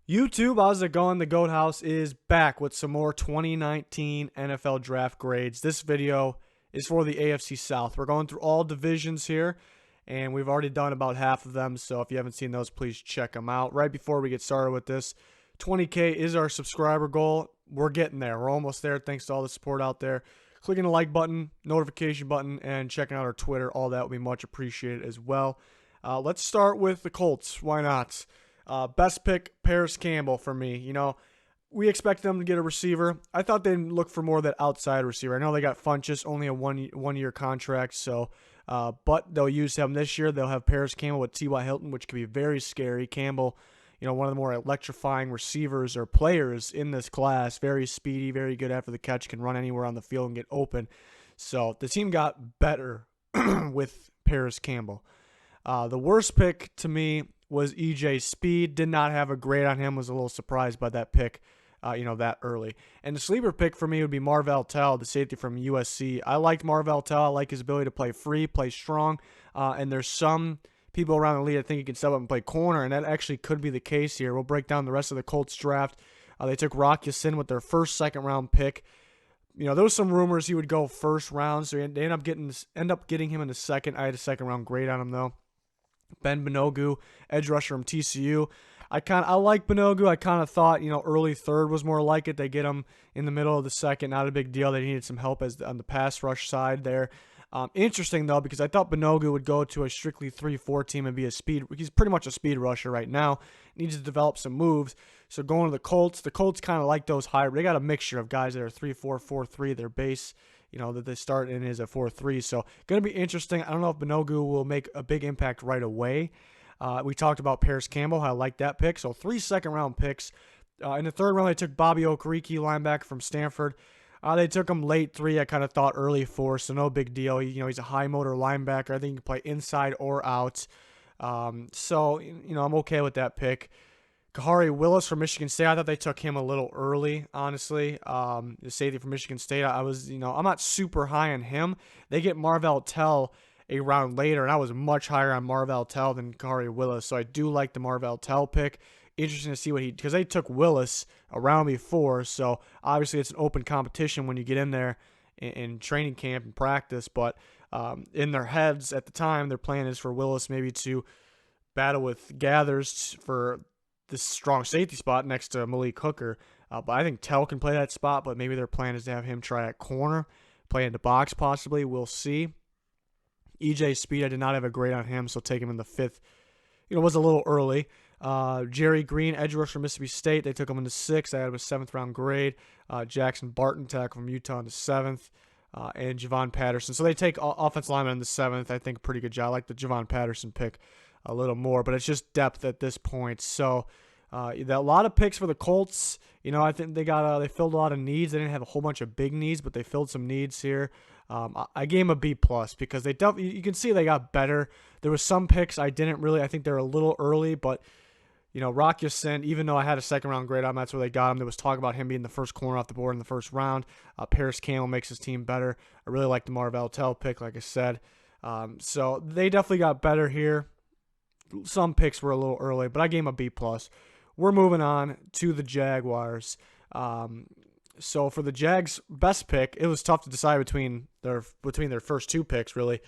YouTube, how's it going? The Goat House is back with some more 2019 NFL draft grades. This video is for the AFC South. We're going through all divisions here, and we've already done about half of them, so if you haven't seen those, please check them out. Right before we get started with this, 20K is our subscriber goal. We're getting there. We're almost there, thanks to all the support out there. Clicking the like button, notification button, and checking out our Twitter, all that would be much appreciated as well. Let's start with the Colts. Why not? Best pick, Paris Campbell for me. You know, we expect them to get a receiver. I thought they'd look for more of that outside receiver. I know they got Funchess, only a one-year contract, so but they'll use him this year. They'll have Paris Campbell with T.Y. Hilton, which could be very scary. Campbell, you know, one of the more electrifying receivers or players in this class. Very speedy, very good after the catch, can run anywhere on the field and get open. So the team got better with Paris Campbell. The worst pick to me was EJ Speed. Did not have a grade on him. Was a little surprised by that pick, that early. And the sleeper pick for me would be Marvell Tell, the safety from USC. I liked Marvell Tell. I like his ability to play free, play strong. And there's some people around the league that think he can step up and play corner, and that actually could be the case here. We'll break down the rest of the Colts draft. They took Rock Ya-Sin with their first second-round pick. You know, there was some rumors he would go first round, so they end up getting him in the second. I had a second-round grade on him, though. Ben Banogu, edge rusher from TCU. I like Banogu. I kind of thought, early third was more like it. They get him in the middle of the second. Not a big deal. They needed some help on the pass rush side there. Interesting, though, because I thought Banogu would go to a strictly 3-4 team and be he's pretty much a speed rusher right now. Needs to develop some moves. So going to the Colts kind of like those hybrid. They got a mixture of guys that are 3-4, 4-3. Their base, that they start in is a 4-3. So going to be interesting. I don't know if Banogu will make a big impact right away. We talked about Paris Campbell. I like that pick. So 3 second-round picks. In the third round, they took Bobby Okereke, linebacker from Stanford. They took him late 3. I kind of thought early 4, so no big deal. He's a high-motor linebacker. I think he can play inside or out. So I'm okay with that pick. Kahari Willis from Michigan State. I thought they took him a little early, honestly. The safety from Michigan State. I'm not super high on him. They get Marvell Tell a round later, and I was much higher on Marvell Tell than Kahari Willis. So I do like the Marvell Tell pick. Interesting to see because they took Willis a round before. So obviously it's an open competition when you get in there in training camp and practice. But in their heads at the time, their plan is for Willis maybe to battle with Gathers for this strong safety spot next to Malik Hooker. But I think Tell can play that spot, but maybe their plan is to have him try at corner, play in the box possibly. We'll see. EJ Speed, I did not have a grade on him, so take him in the 5th. It was a little early. Jerry Green, edge rusher from Mississippi State, they took him in the 6th. I had him a 7th-round grade. Jackson Barton, tackle from Utah, in the 7th. And Javon Patterson. So they take offensive lineman in the 7th. I think a pretty good job. I like the Javon Patterson pick a little more, but it's just depth at this point. So a lot of picks for the Colts. I think they filled a lot of needs. They didn't have a whole bunch of big needs, but they filled some needs here. I gave them a B+ because you can see they got better. There was some picks I think they're a little early, but Rock Ya-Sin, even though I had a second-round grade on him, that's where they got him. There was talk about him being the first corner off the board in the first round. Paris Campbell makes his team better. I really like the Marvell Tell pick, like I said. So they definitely got better here. Some picks were a little early, but I gave him a B+. We're moving on to the Jaguars. So for the Jags' best pick, it was tough to decide between their first 2 picks, really.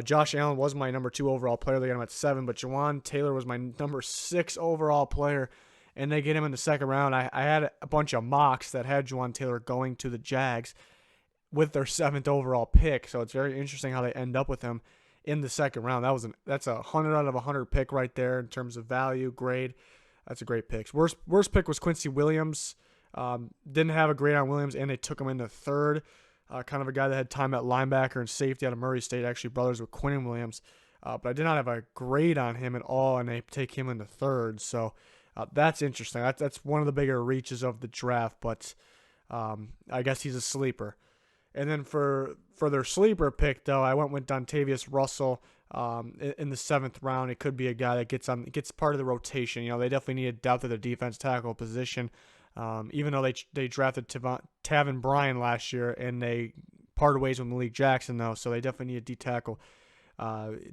Josh Allen was my number 2 overall player. They got him at 7, but Jawan Taylor was my number 6 overall player, and they get him in the 2nd round. I had a bunch of mocks that had Jawan Taylor going to the Jags with their 7th overall pick, so it's very interesting how they end up with him in the 2nd round. That's a 100 out of 100 pick right there in terms of value, grade. That's a great pick. Worst pick was Quincy Williams. Didn't have a grade on Williams, and they took him in the 3rd. Kind of a guy that had time at linebacker and safety out of Murray State, actually brothers with Quinnen Williams. But I did not have a grade on him at all, and they take him in the 3rd. So that's interesting. That's one of the bigger reaches of the draft, but I guess he's a sleeper. And then for their sleeper pick, though, I went with Dontavius Russell in the 7th round. It could be a guy that gets part of the rotation. They definitely needed depth at the defense tackle position. Even though they drafted Taven Bryan last year, and they parted ways with Malik Jackson, though, so they definitely need a D-tackle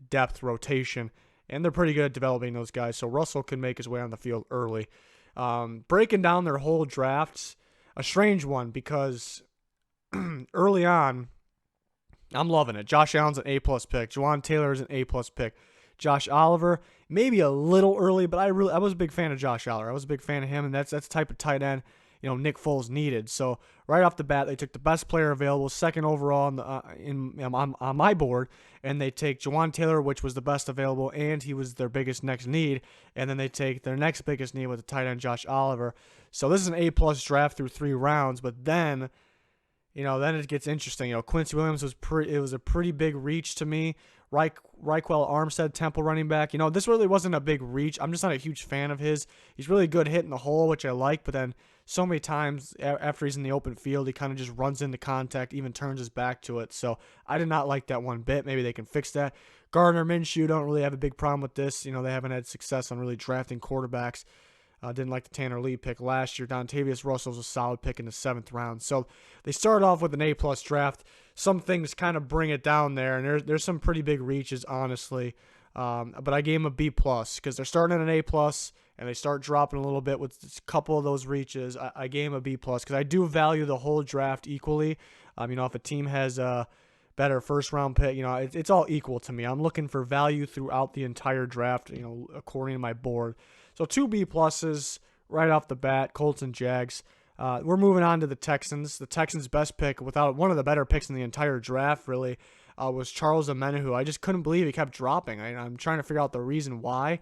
depth rotation, and they're pretty good at developing those guys, so Russell can make his way on the field early. Breaking down their whole drafts, a strange one because early on, I'm loving it. Josh Allen's an A-plus pick. Juwan Taylor is an A-plus pick. Josh Oliver, maybe a little early, but I was a big fan of Josh Oliver. I was a big fan of him, and that's the type of tight end Nick Foles needed. So right off the bat, they took the best player available, second overall on my board, and they take Juwan Taylor, which was the best available, and he was their biggest next need. And then they take their next biggest need with the tight end Josh Oliver. So this is an A-plus draft through 3 rounds, but then then it gets interesting. Quincy Williams was a pretty big reach to me. Raquel Armstead, Temple running back. This really wasn't a big reach. I'm just not a huge fan of his. He's really good hitting the hole, which I like, but then so many times after he's in the open field, he kind of just runs into contact, even turns his back to it. So I did not like that one bit. Maybe they can fix that. Gardner Minshew, don't really have a big problem with this. They haven't had success on really drafting quarterbacks. Didn't like the Tanner Lee pick last year. Dontavius Russell was a solid pick in the 7th round. So they started off with an A-plus draft. Some things kind of bring it down there, and there's some pretty big reaches, honestly. But I gave them a B-plus because they're starting at an A-plus, and they start dropping a little bit with a couple of those reaches. I gave them a B-plus because I do value the whole draft equally. If a team has a better first-round pick, it's all equal to me. I'm looking for value throughout the entire draft, according to my board. So 2 B-pluses right off the bat, Colts and Jags. We're moving on to the Texans. The Texans' best pick, without one of the better picks in the entire draft, really, was Charles Omenihu. I just couldn't believe he kept dropping. I'm trying to figure out the reason why.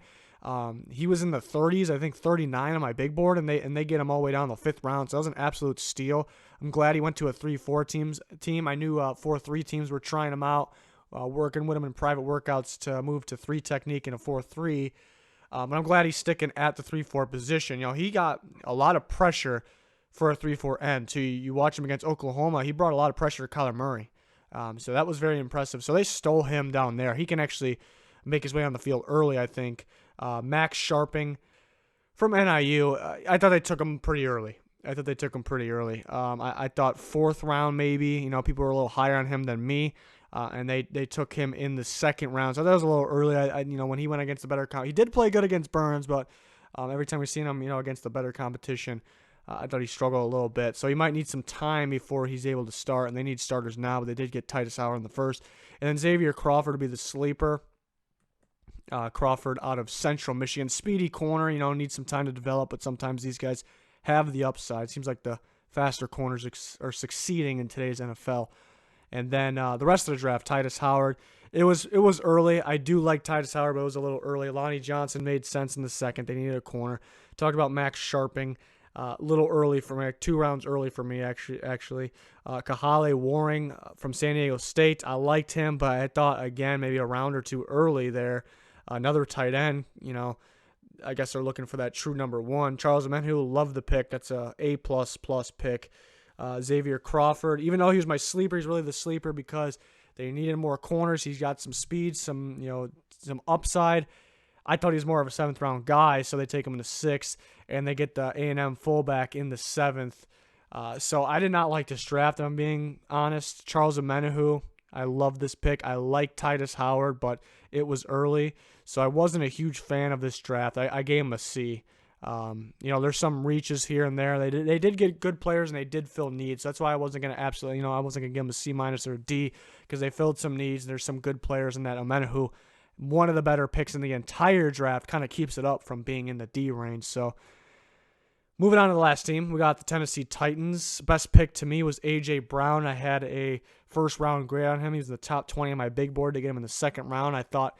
He was in the 30s, I think 39 on my big board, and they get him all the way down the 5th round. So that was an absolute steal. I'm glad he went to a 3-4 team. I knew 4-3 teams were trying him out, working with him in private workouts to move to 3 technique and a 4-3. But I'm glad he's sticking at the 3-4 position. He got a lot of pressure for a 3-4 end. So you watch him against Oklahoma, he brought a lot of pressure to Kyler Murray. So that was very impressive. So they stole him down there. He can actually make his way on the field early, I think. Max Sharping from NIU, I thought they took him pretty early. I thought 4th round maybe. People were a little higher on him than me. And they took him in the 2nd round. So that was a little early. When he went against the better he did play good against Burns, but every time we've seen him, against the better competition, I thought he struggled a little bit. So he might need some time before he's able to start, and they need starters now, but they did get Titus Howard in the 1st. And then Xavier Crawford to be the sleeper. Crawford out of Central Michigan. Speedy corner, needs some time to develop, but sometimes these guys have the upside. Seems like the faster corners are succeeding in today's NFL. And then the rest of the draft, Titus Howard. It was early. I do like Titus Howard, but it was a little early. Lonnie Johnson made sense in the 2nd. They needed a corner. Talked about Max Sharping. A little early for me, 2 rounds early for me, actually. Kahale Warring from San Diego State. I liked him, but I thought, again, maybe a round or 2 early there. Another tight end, I guess they're looking for that true number 1. Charles Omenihu, love the pick. That's a A++ pick. Xavier Crawford, even though he was my sleeper, he's really the sleeper because they needed more corners. He's got some speed, some upside. I thought he was more of a 7th round guy, so they take him in the 6th, and they get the A&M fullback in the 7th. So I did not like this draft, if I'm being honest. Charles Omenihu, I love this pick. I like Titus Howard, but it was early, so I wasn't a huge fan of this draft. I gave him a C. There's some reaches here and there. They did get good players, and they did fill needs. So that's why I wasn't going to I wasn't going to give them a C- or a D, because they filled some needs. There's some good players in that. Omenihu, one of the better picks in the entire draft, kind of keeps it up from being in the D range. So moving on to the last team, we got the Tennessee Titans. Best pick to me was A.J. Brown. I had a 1st-round grade on him. He was in the top 20 on my big board to get him in the 2nd round. I thought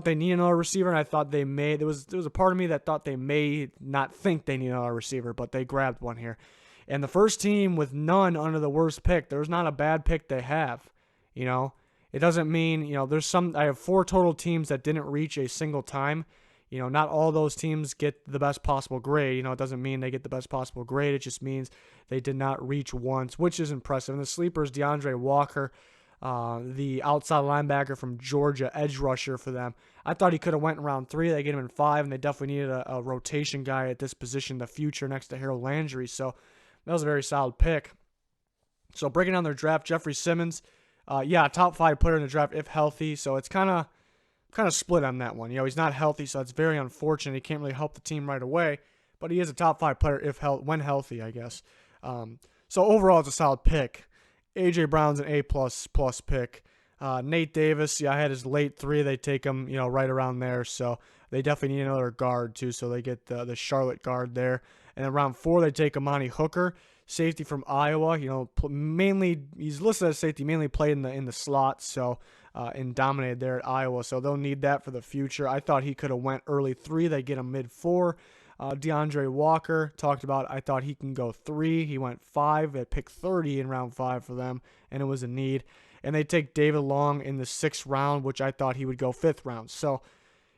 they need another receiver, and I thought there was a part of me that thought they may not think they need another receiver, but they grabbed one here. And the first team with none under the worst pick, there's not a bad pick they have. It doesn't mean, I have 4 total teams that didn't reach a single time. Not all those teams get the best possible grade. It doesn't mean they get the best possible grade. It just means they did not reach once, which is impressive. And the sleepers, DeAndre Walker, the outside linebacker from Georgia, edge rusher for them. I thought he could have went in round 3. They get him in 5, and they definitely needed a rotation guy at this position, the future next to Harold Landry. So that was a very solid pick. So breaking down their draft, Jeffrey Simmons, top 5 player in the draft if healthy. So it's kind of split on that one. He's not healthy, so it's very unfortunate. He can't really help the team right away. but he is a top 5 player when healthy, I guess. So overall, it's a solid pick. A.J. Brown's an A++ pick. Nate Davis, I had his late 3. They take him, right around there. So they definitely need another guard too. So they get the Charlotte guard there. And then round 4, they take Amani Hooker, safety from Iowa. Mainly he's listed as safety, mainly played in the slot. So and dominated there at Iowa. So they'll need that for the future. I thought he could have went early 3. They get him mid 4. DeAndre Walker, talked about, I thought he can go 3. He went 5 at pick 30 in round 5 for them, and it was a need. And they take David Long in the 6th round, which I thought he would go 5th round. So,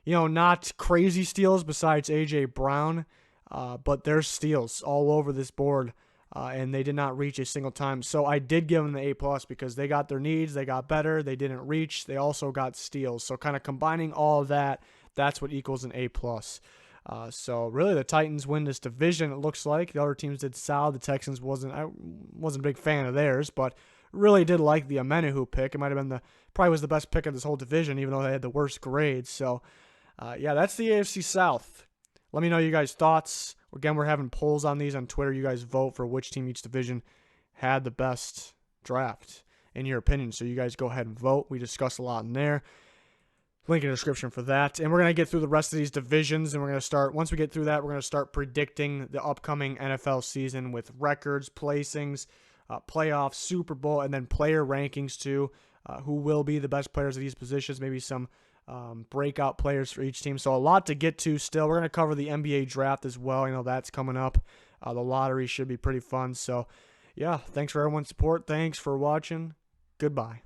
not crazy steals besides A.J. Brown, but there's steals all over this board, and they did not reach a single time. So I did give them the A+ because they got their needs, they got better, they didn't reach, they also got steals. So kind of combining all of that, that's what equals an A+. So really the Titans win this division, it looks like. The other teams did solid. The Texans I wasn't a big fan of theirs, but really did like the Amenahu pick. It might have been probably was the best pick of this whole division, even though they had the worst grades. So yeah, that's the AFC South. Let me know you guys' thoughts. Again, we're having polls on these on Twitter. You guys vote for which team each division had the best draft in your opinion. So you guys go ahead and vote. We discussed a lot in there. Link in the description for that. And we're going to get through the rest of these divisions, and we're going to start, once we get through that, we're going to start predicting the upcoming NFL season with records, placings, playoffs, Super Bowl, and then player rankings too. Who will be the best players at these positions, maybe some breakout players for each team. So a lot to get to still. We're going to cover the NBA draft as well. That's coming up. The lottery should be pretty fun. So yeah, thanks for everyone's support. Thanks for watching. Goodbye.